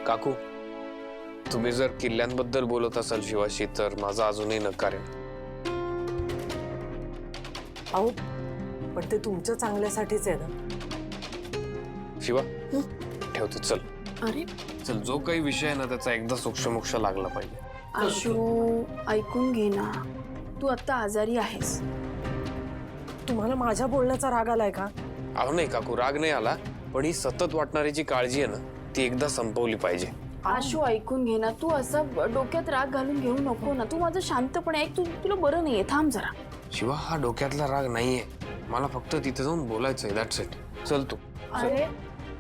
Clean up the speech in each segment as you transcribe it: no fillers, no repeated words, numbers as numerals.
काकू, तुम्ही जर किल्ल्यांबद्दल बोलत असाल शिवाशी तर माझा अजूनही नकार आहे. अहो पण ते तुमच्या चांगल्यासाठीच आहे ना. शिवा ठेवतो, चल. अरे चल, जो काही विषय आहे ना त्याचा एकदा सोक्ष लागला पाहिजे. आशू ऐकून घे ना, तू आता आजारी आहेस. तुम्हाला माझ्या बोलण्याचा राग आलाय का? अहो नाही काकू, राग नाही आला, पण ही सतत वाटणारी जी काळजी आहे ना ती एकदा संपवली पाहिजे. आशू ऐकून घे ना, तू असं डोक्यात राग घालून घेऊ नको ना. तू माझं शांतपणे ऐक. तुला बरं नाहीये, थांब जरा. शिवा, हा डोक्यातला राग नाहीये, मला फक्त तिथे जाऊन बोलायचंय, दॅट्स इट. चल तू. अरे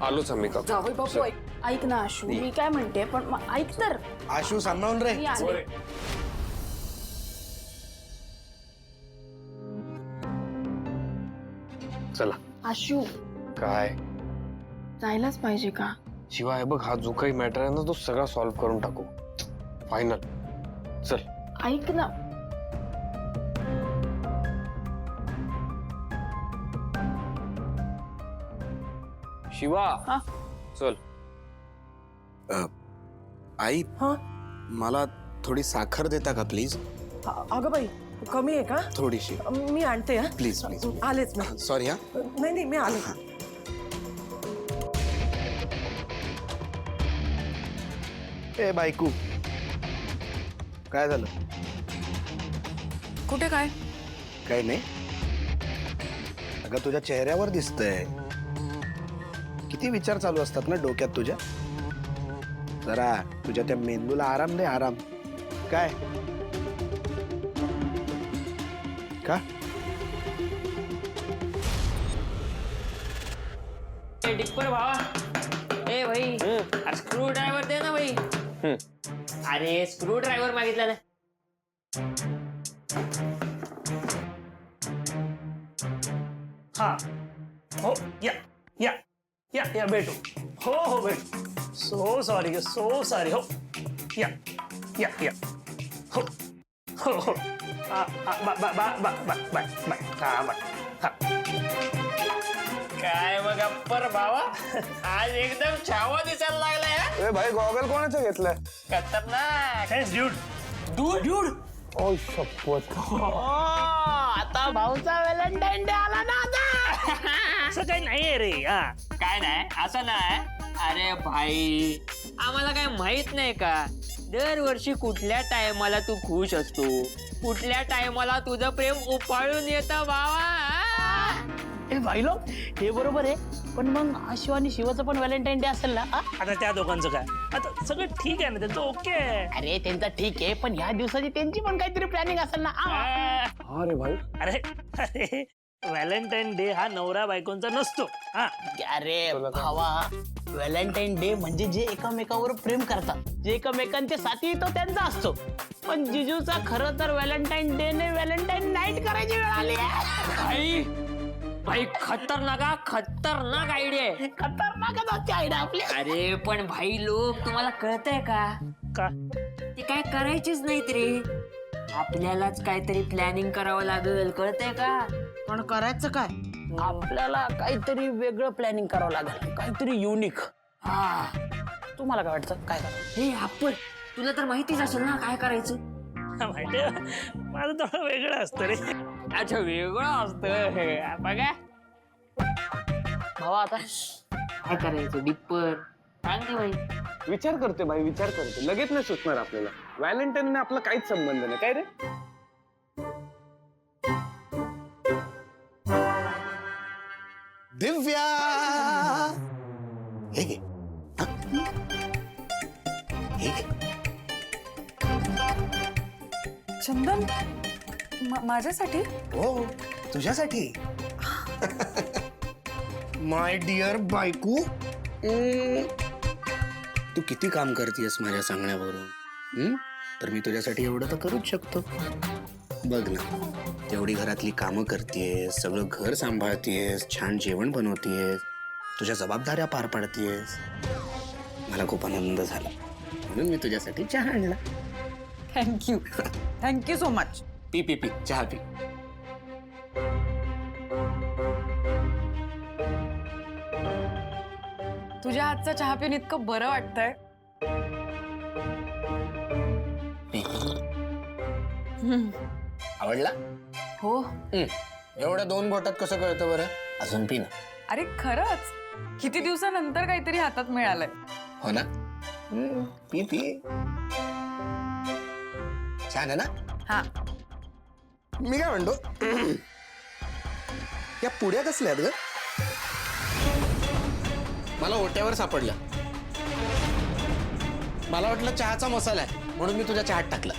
आलोच आम्ही काकू. जावई बापू ऐक. ऐक ना आशू, मी काय म्हणते, पण ऐक तर. आशू सांभाळून रे. मी आले. चला. आशू काय जायलाच पाहिजे का? शिवा, हे बघ, हा जो काही मॅटर आहे ना तो सगळा सॉल्व्ह करून टाकू, फायनल. चल. ऐक ना. शिवा हा? चल. आई, हा मला थोडी साखर देता का प्लीज? अगं बाई, कमी आहे का? थोडीशी मी आणते. हा प्लीज प्लीज. आलेच मी. सॉरी. हा नाही मी आले. ए बायकू, काय झालं? कुठे काय? काही नाही. अगं तुझ्या चेहऱ्यावर दिसतंय किती विचार चालू असतात ना डोक्यात तुझ्या. जरा तुझ्या त्या मेंदूला आराम दे, आराम. काय का? डिप्पर भावा, ए भाई, स्क्रू ड्रायव्हर दे ना भाई. अरे स्क्रू ड्रायव्हर मागितला ना. हा हो, या या या या भेटू. हो हो भेटू. सो सॉरी हो. या या या हो हो हो. Bye bye bye bye bye bye. हा बाय. हा. काय मग अप्पर भावा, आज एकदम छावा दिसायला लागलाय. हा? ए भाई, गॉगल कोणाचं घेतलंय? खतरनाक. Thanks dude. दूर. ओ शपथ. आता भाऊचा व्हॅलेंटाईन डे आला ना आता. असं काही नाहीये रे. हा काय नाही, असं नाही. अरे भाई, आम्हाला काय माहित नाही का, दरवर्षी कुठल्या टायमाला तू खुश असतो, कुठल्या टायमाला तुझं प्रेम उफाळून येतं भावा. ए भाईलो, हे बरोबर आहे, पण मग आशू आणि शिवाचं पण व्हॅलेंटाईन डे असेल ना? आता त्या दोघांचं काय, आता सगळं ठीक आहे ना त्यांचं, ओके आहे. अरे त्यांचा ठीक आहे, पण ह्या दिवसाची त्यांची पण काहीतरी प्लॅनिंग असेल ना? अरे भाई, अरे अरे व्हॅलेंटाईन डे हा नवरा बायकोंचा नसतो. हा अरे भावा, व्हॅलेंटाईन डे म्हणजे जे एकमेकावर प्रेम करतात, जे एकमेकांच्या साथी येतो त्यांचा असतो. पण जिजूचा खरं तर व्हॅलेंटाईन डे ने व्हॅलेंटाईन नाईट करायची वेळ आली आहे. भाई खतरनाक आयडिया आहे. खतरनाकच असते आयडिया आपली. अरे पण भाई लोक, तुम्हाला कळतंय का, का? ते काय करायचीच नाहीत रे. आपल्यालाच काहीतरी प्लॅनिंग करावं लागेल, कळतंय का. पण करायचं काय? आपल्याला काहीतरी वेगळं प्लॅनिंग करावं लागेल, काहीतरी युनिक. हा, तुम्हाला काय वाटतं, काय करावं? हे अप्पर, तुला तर माहितीच असेल ना काय करायचं. माहितीये, माझं थोडं वेगळं असतं रे. अच्छा, वेगळं असतं बघा. भावा आता काय करायचं डिप्पर, सांगते भाई. विचार करते भाई, विचार करते, लगेच नाही सुचणार आपल्याला. व्हॅलेंटाईन आपला काहीच संबंध नाही. काय रे? दिव्या, हे घे. हा? हे घे. चंदन, माझ्यासाठी? हो, तुझ्यासाठी. माय डिअर बायकू, तू किती काम करतेस माझ्या सांगण्यावरून. तर मी तुझ्यासाठी एवढं तर करूच शकतो. बघ ना, तेवढी घरातली कामं करतेस, सगळं घर सांभाळतेस, छान जेवण बनवतेस, तुझ्या जबाबदाऱ्या पार पाडतेस. मला खूप आनंद झाला, म्हणून मी तुझ्यासाठी चहा आणला. Thank you so much. P P P, चहा पी. तुझ्या हातचा चहा पिऊन इतकं बरं वाटतंय. आवडला? हो. एवढ्या 2 घोटात कसं कळतं बरं? अजून पी ना. अरे खरंच किती दिवसानंतर काहीतरी हातात मिळालंय. हो ना? P P. छान आहे ना? हा. मी काय म्हणतो, या पुड्या कसल्या आहेत ग? मला ओट्यावर सापडलं. मला वाटलं चहाचा मसाला आहे म्हणून मी तुझ्या चहात टाकला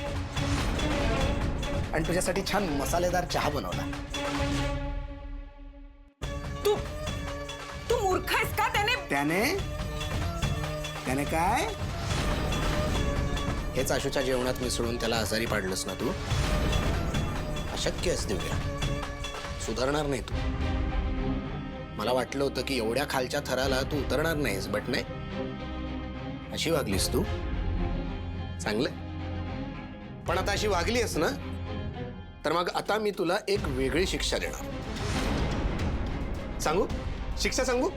आणि तुझ्यासाठी छान मसालेदार चहा बनवला. तू मूर्ख आहेस का? त्याने काय? हेच आशूच्या जेवणात मिसळून त्याला आजारी पाडलंस ना तू. अशक्य आहेस दिव्या, सुधारणार नाही तू. मला वाटलं होतं की एवढ्या खालच्या थराला तू उतरणार नाहीस, बट नाही, अशी वागलीस तू. चांगलं, पण आता अशी वागलीस ना, तर मग आता मी तुला एक वेगळी शिक्षा देणार. सांगू? शिक्षा सांगू?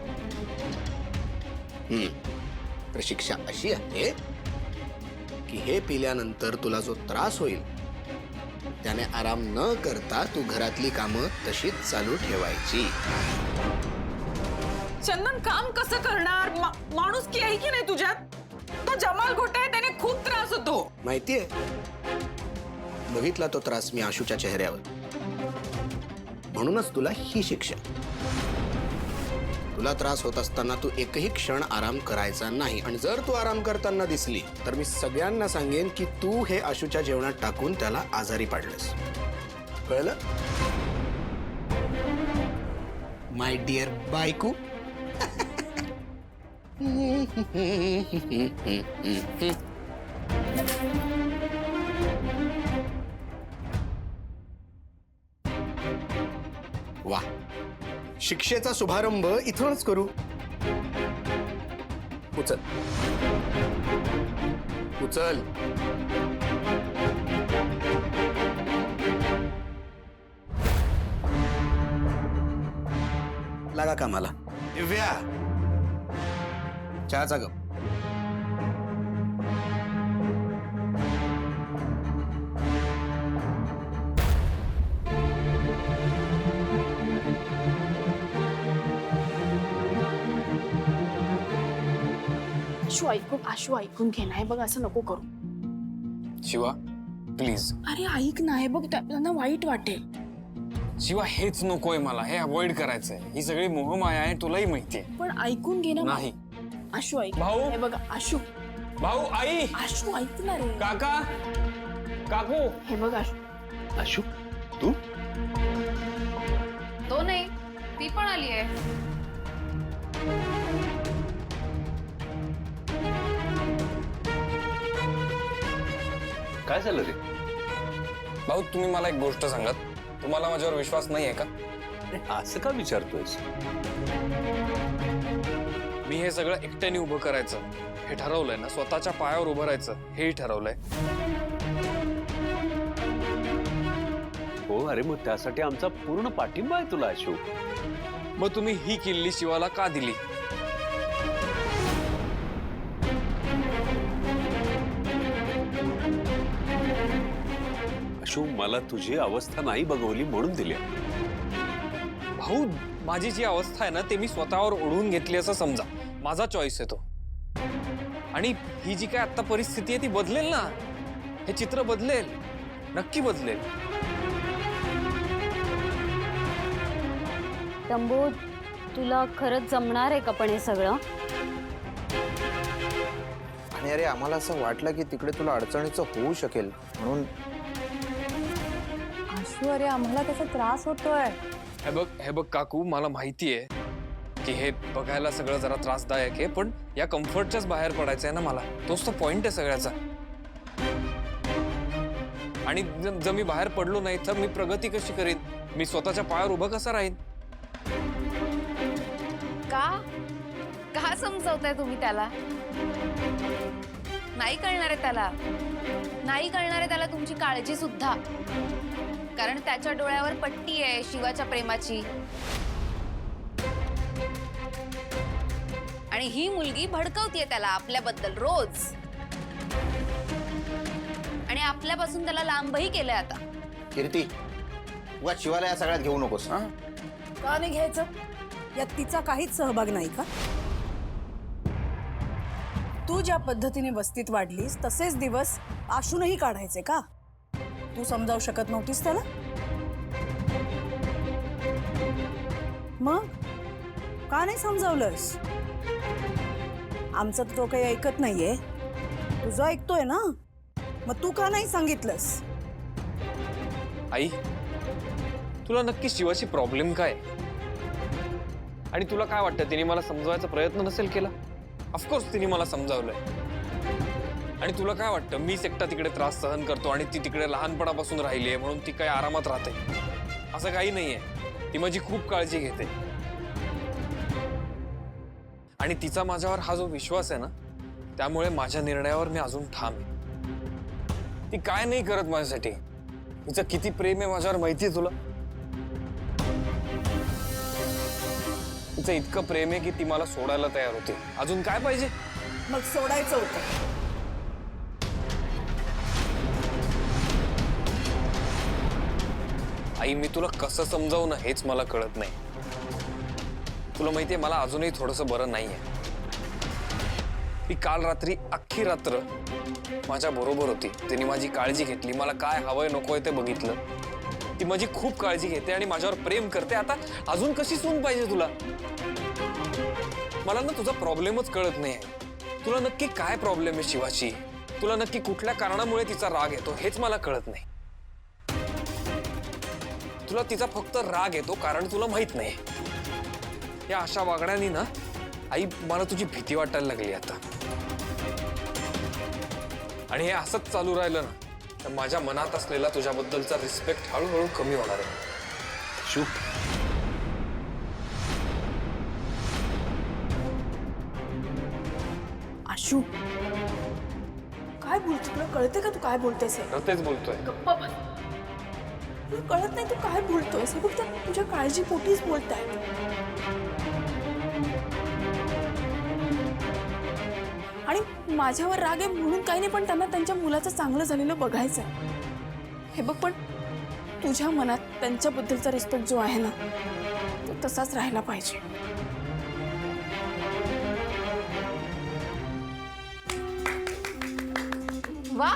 तर शिक्षा अशी आहे की हे पिल्यानंतर तुला जो त्रास होईल त्याने आराम न करता तू घरातली कामं तशीच चालू ठेवायची. चंदन काम कसं करणार? माणूस की आहे की नाही तुझ्यात? तो जमाल घोटाय, त्याने खूप त्रास होतो. माहितीये, बघितला तो त्रास मी आशूच्या चेहऱ्यावर. म्हणूनच तुला ही शिक्षा. तुला त्रास होत असताना तू एकही क्षण आराम करायचा नाही, आणि जर तू आराम करताना दिसली तर मी सगळ्यांना सांगेन की तू हे आशूच्या जेवणात टाकून त्याला आजारी पाडलंस. कळलं? माय डिअर बायको. वा, शिक्षेचा शुभारंभ इथूनच करू. उचल उचल. लागा कामाला. दिव्या, चहाचा कप. आशू ऐकून घे. नाही बघ, असं नको करू. शिवा प्लीज. अरे ऐक ना, हे बघ, त्यांना वाईट वाटेल. शिवा हेच नकोय मला, हे अवॉइड करायचंय. ही सगळी मोहमाया आहे, तुलाही माहितीये. पण ऐकून घे ना. नाही. आशू ऐक. भाऊ. हे बघ आशू. भाऊ, आई, आशू ऐक ना रे. काका, काकू. हे बघ आशू. आशू, तू? तो नाही, ती पण आली आहे. काय झालं रे? भाऊ, तुम्ही मला एक गोष्ट सांगत, तुम्हाला माझ्यावर विश्वास नाहीये का? असं का विचारतोयस? मी हे सगळं एकट्याने उभं करायचं हे ठरवलंय ना, स्वतःच्या पायावर उभं राहायचं हेही ठरवलंय. हो, अरे मग त्यासाठी आमचा पूर्ण पाठिंबा आहे तुला अशोक. मग तुम्ही ही किल्ली शिवाला का दिली? अशोक, मला तुझी अवस्था नाही बघवली म्हणून दिली. भाऊ, माझी जी अवस्था आहे ना, ते मी स्वतःवर ओढून घेतली असं समजा. माझा चॉईस आहे तो. आणि ही जी काय आता परिस्थिती आहे ती बदलेल ना. हे चित्र बदलेल, नक्की बदलेल. तंबू, तुला खरंच जमणार आहे का पण हे सगळं? आणि अरे, आम्हाला असं वाटलं की तिकडे तुला अडचणीचं होऊ शकेल म्हणून. आशू, अरे आम्हाला त्याचा त्रास होतोय. हे बघ काकू, मला माहितीये की हे बघायला सगळं जरा त्रासदायक आहे, पण या कम्फर्टच्याच बाहेर पडायचं आहे ना मला. तोच तो पॉइंट आहे सगळ्याचा. आणि जर मी बाहेर पडलो नाही तर मी प्रगती कशी करीन? मी स्वतःच्या पायावर उभं कसं राहीन? का समजवताय तुम्ही त्याला? नाही कळणार आहे त्याला. नाही कळणार आहे त्याला तुमची काळजी सुद्धा. कारण त्याच्या डोळ्यावर पट्टी आहे शिवाच्या प्रेमाची. आणि ही मुलगी भडकवतीये त्याला आपल्याबद्दल रोज, आणि आपल्यापासून त्याला लांबही केलंय आता. कीर्ती उगा शिवाला या सगळ्यात घेऊ नकोस. हा का नाही घ्यायचं? यात तिचा काहीच सहभाग नाही का? तू ज्या पद्धतीने वस्तीत वाढलीस तसेच दिवस आशूनही काढायचे का? तू समजावू शकत नव्हतीस त्याला? मग का नाही समजावलंस? आमचं तो काही ऐकत नाहीये, तुझं ऐकतोय ना, मग तू का नाही सांगितलंस? आई, तुला नक्की शिवाची प्रॉब्लेम काय? आणि तुला काय वाटतं तिने मला समजवायचा प्रयत्न नसेल केला? ऑफकोर्स तिने मला समजावलंय. आणि तुला काय वाटतं मीच एकटा तिकडे त्रास सहन करतो आणि ती तिकडे लहानपणापासून राहिली आहे म्हणून ती काही आरामात राहते? असं काही नाहीये. ती माझी खूप काळजी घेते आणि तिचा माझ्यावर हा जो विश्वास आहे ना, त्यामुळे माझ्या निर्णयावर मी अजून ठाम आहे. ती काय नाही करत माझ्यासाठी. तिचं किती प्रेम आहे माझ्यावर माहितीये तुला? तिचं इतकं प्रेम आहे की ती मला सोडायला तयार होते. अजून काय पाहिजे? मग सोडायचं होतं. आई, मी तुला कसं समजावू ना हेच मला कळत नाही. तुला माहितीये मला अजूनही थोडंसं बरं नाहीये. ती काल रात्री अख्खी रात्र माझ्या बरोबर होती. तिने माझी काळजी घेतली, मला काय हवंय नकोय ते बघितलं. ती माझी खूप काळजी घेते आणि माझ्यावर प्रेम करते. आता अजून कशी सून पाहिजे तुला? मला ना तुझा प्रॉब्लेमच कळत नाहीये. तुला नक्की काय प्रॉब्लेम आहे शिवाची? तुला नक्की कुठल्या कारणामुळे तिचा राग येतो हेच मला कळत नाही. तुला तिचा फक्त राग येतो कारण तुला माहित नाही. या अशा वागण्यानी ना आई मला तुझी भीती वाटायला लागली आता. आणि हे असंच चालू राहिलं ना तर माझ्या मनात असलेला तुझ्याबद्दलचा रिस्पेक्ट हळूहळू कमी होणार आहे. शू आशू काय बोलतो? तुला कळते का तू काय बोलतेस? हे तेच बोलतोय. गप्पा बस. तुला कळत नाही तू काय बोलतोयस? हे फक्त तुझ्या काळजी पोटीच बोलतायत. आणि माझ्यावर राग आहे म्हणून काही नाही, पण त्यांना त्यांच्या मुलाचं चांगलं झालेलं बघायचं. हे बघ, पण तुझ्या मनात त्यांच्याबद्दलचा रिस्पेक्ट जो आहे ना तो तसाच राहायला पाहिजे. वा,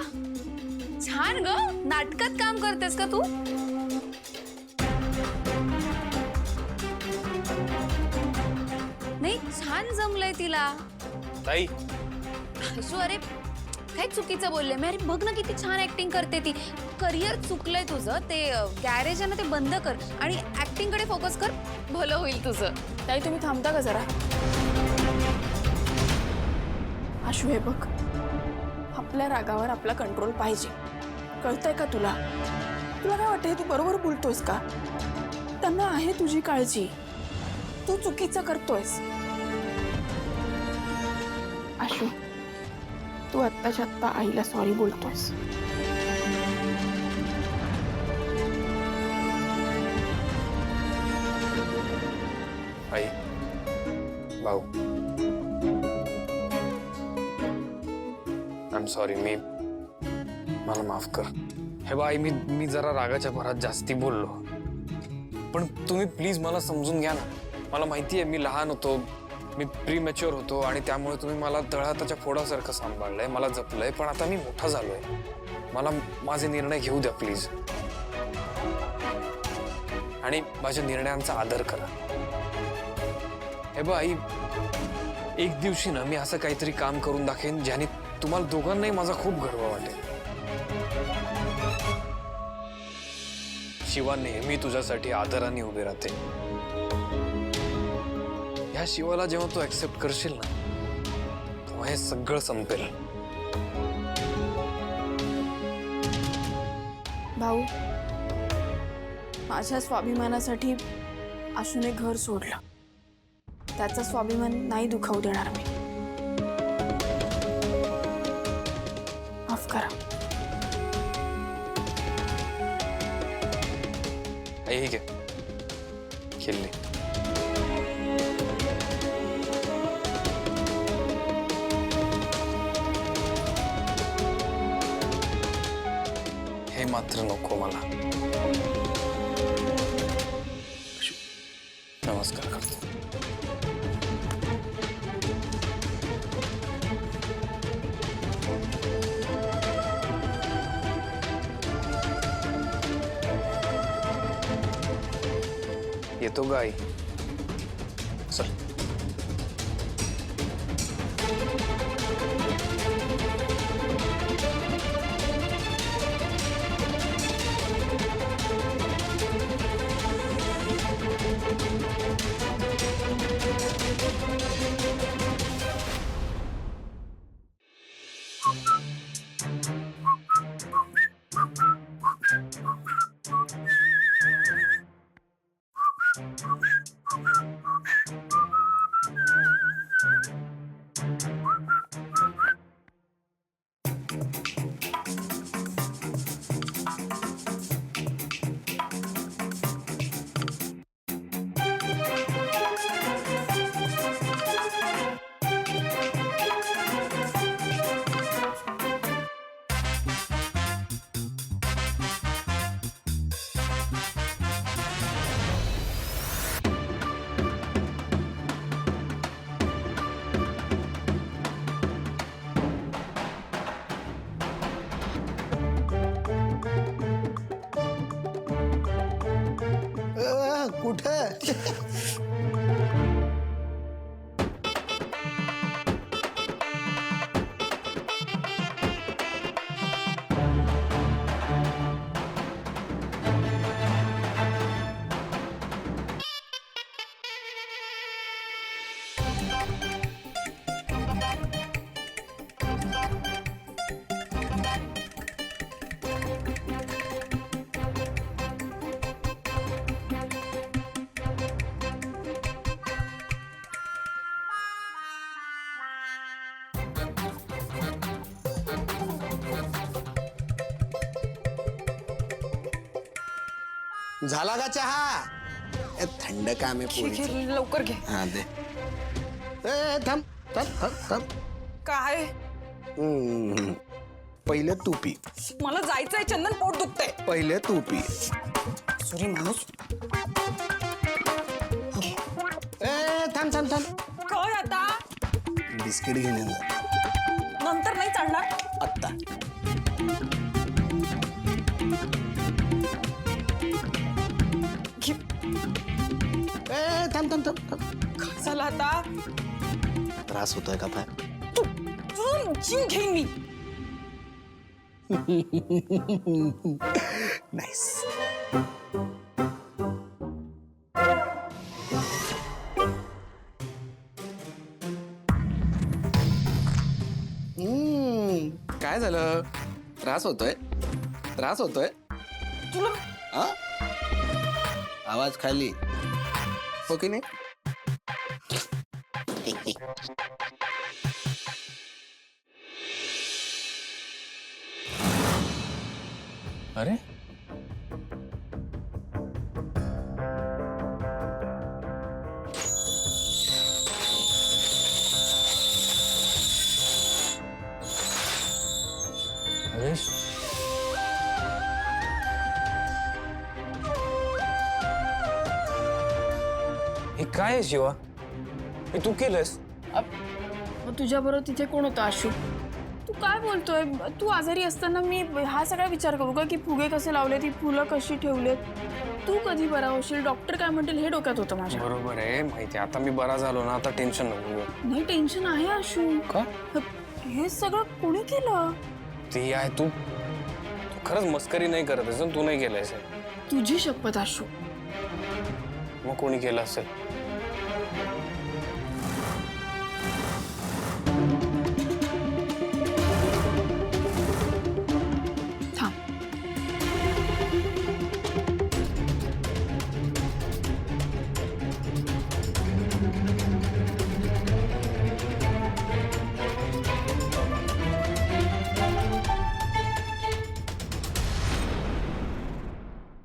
छान ग. नाटकात काम करतेस का तू? नाही, छान जमलंय तिला. ताई, आशू, अरे काय चुकीचं बोलले मी. अरे बघ ना किती छान ऍक्टिंग करते ती. करिअर चुकलंय तुझं. ते गॅरेज आहे ना ते बंद कर आणि ऍक्टिंग कडे फोकस कर, भलं होईल तुझं. ताई, तुम्ही थांबता का जरा? आशू, हे बघ, आपल्या रागावर आपला कंट्रोल पाहिजे. कळतंय का तुला? तुला काय वाटतंय तू बरोबर बोलतोयस का? त्यांना आहे तुझी काळजी. तू चुकीचं करतोयस. आशू, तू आत्ताच्या आत्ता आईला सॉरी बोलतोयस. आई, भाऊ, आय एम सॉरी. मला माफ कर. हे बा आई, मी जरा रागाच्या भरात जास्ती बोललो, पण तुम्ही प्लीज मला समजून घ्या ना. मला माहिती आहे मी लहान होतो, मी प्रीमॅच्युअर होतो आणि त्यामुळे तुम्ही मला तळहाताच्या फोडासारखं सांभाळलंय, मला जपलंय. पण आता मी मोठा झालोय. मला माझे निर्णय घेऊ द्या प्लीज, आणि माझ्या निर्णयांचा आदर करा. हे बा आई, एक दिवशी ना मी असं काहीतरी काम करून दाखवेन ज्याने तुम्हाला दोघांनाही माझा खूप गर्व वाटेल. शिवा नेहमी तुझ्यासाठी आदराने उभे राहते. ह्या शिवाला जेव्हा तू ऍक्सेप्ट करशील ना तेव्हा हे सगळं संपेल. भाऊ, माझ्या स्वाभिमानासाठी आशूने घर सोडलं. त्याचा स्वाभिमान नाही दुखावू देणार मी. माफ करा. ठीक आहे, खेळले. मात्र नको मला. नमस्कार करतो. येतो गाई. चल. कुठं? झाला का चहा? थंड काम आहे पोरीचं. लवकर घे. हा दे. थांब थांब थांब थांब. काय? पहिलं तू पी. मला जायचंय चंदन, पोट दुखतंय. पहिलं तू पी. सुरी माणूस. थांब थांब थांब. काय आता? बिस्किट घेऊन ये. नंतर नाही चालणार. आत्ता. थांब थांब थांब थांब. काय झालं आता? त्रास होतोय का फार? तू जीव घेईन मी. नाईस. काय झालं? त्रास होतोय? त्रास होतोय? तुला हा? आवाज खाली. हो की नाही? अरे हरेश, हे काय आहे शिवा? हे तू केलंस? मग तुझ्याबरोबर तिथे कोण होतं आशू? तू काय बोलतोय? तू आजारी असताना मी हा सगळा विचार करू का की फुगे कसे लावले, ती फुलं कशी ठेवलेत? तू कधी बरा होशील, डॉक्टर काय म्हणतील हे डोक्यात होतं माझ्या. बरोबर आहे, माहिती. आता मी बरा झालो ना, आता टेन्शन नको घेऊ. नाही टेन्शन आहे आशू. का? हे सगळं कोणी केलं? ती आहे तू खरंच मस्करी नाही करत आहेस. तू नाही केलंयस. तुझी शपथ आशू. मग कोणी केलं असेल?